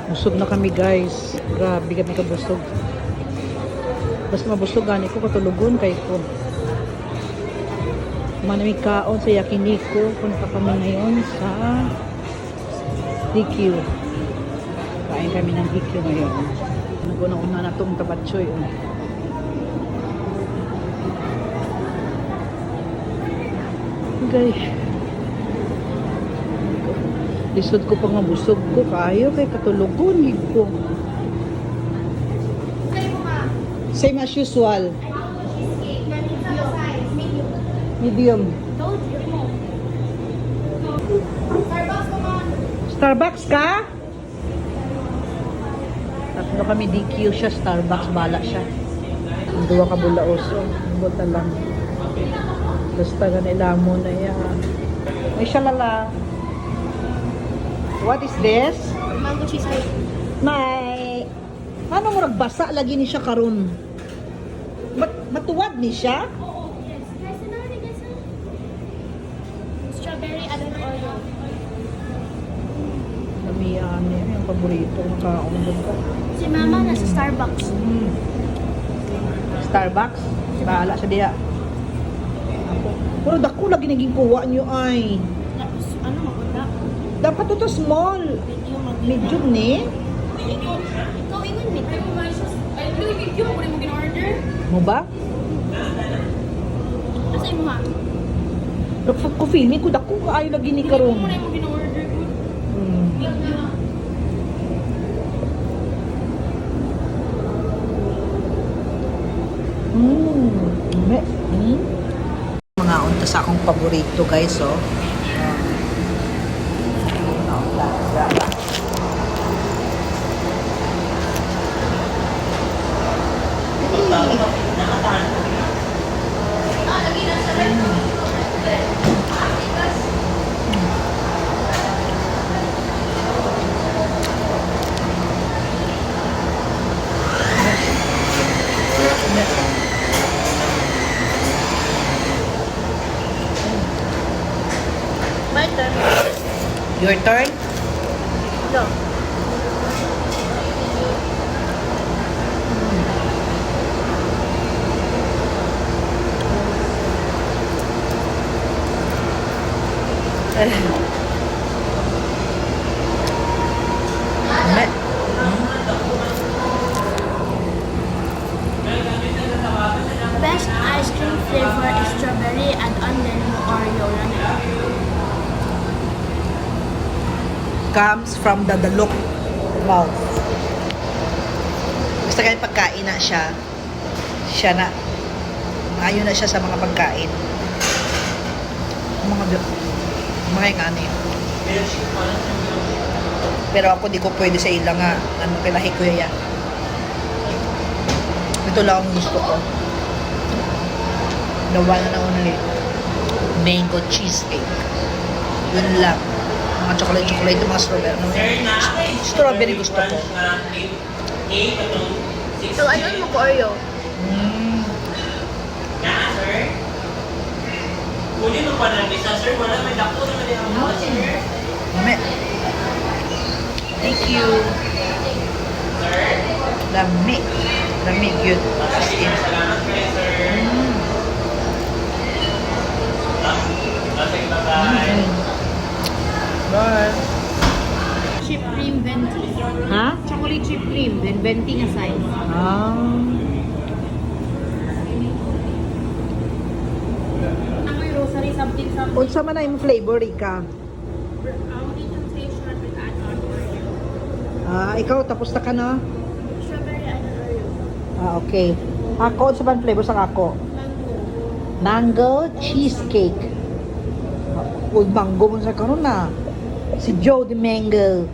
Busog na kami guys. Grabe kami kabusog. Basta mabusog gani ko katulugon kay ko. Manami kaon sa Yakiniku. Punta kami ngayon sa DQ. Kain kami ng DQ ngayon. Nag-una-una na itong tabatsoy. Okay. Lisod ko pang mabusog ko. Kayo kay katulugon. Ko. Same as usual. Medium. Starbucks ka? Tatlo kami DQ siya, Starbucks, bala siya. Ang duwa ka bulaos. Buta lang. Basta ganila mo na yan. May shalala. What is this? Mango cheesecake. May... Ano mo nagbasa lagi ni siya karon? Matuwad ni siya? Yes. Guys, ano na guys? Strawberry and an Oreo. Namiyan niya. Yung paborito. Nakaunod ko. Si Mama nasa Starbucks. Starbucks? Bahala sa diya. Ako. Pero dako lagi naging kuha niyo ay. Tapos, ano maganda? Dapat ito small. Medium ni. Ikaw, ingon medium. Ay, medium. Kung mo gin-order. Mo ba? Asa mo ha? Pero ko feeling ko dako kaayo lagi ni karon. Kung mo gin-order ko. Mga unta sa akong paborito guys, oh. My turn. Your turn? No. Best ice cream flavor is strawberry and onion Oreo. Comes from the Dalok mouth. Basta kahit pagkain na siya, siya na. Ayaw na siya sa mga pagkain. Mga yung ano yun. Pero ako di ko pwede sa ilang nga. Ano, kilahi ko yan. Ito lang ang gusto ko. The one and only mango cheesecake. Yun lang. Mga chocolate, mga strawberry. No? Strawberry gusto ko. So, ano mo ko Oreo? Kunin mo pa ng isa, sir. Wala, may dako naman yung ako, sir. Mame. Thank you. Sir? Lami. Lami, yun. As in. Salamat kayo, sir. Lasing, bye-bye. Bye. Chip cream venti. Ha? Chocolate chip cream, then venti nga size. Ang may rosary something. Unsa man na yung flavor, Ika? Ang dito station with add-on Oreo. Ikaw, tapos na ka na? Strawberry and Oreo. Okay. Ako, unsa man flavor sa ako? Mango cheesecake. Uy, mango mo sa karon na. Si Joe the Mango.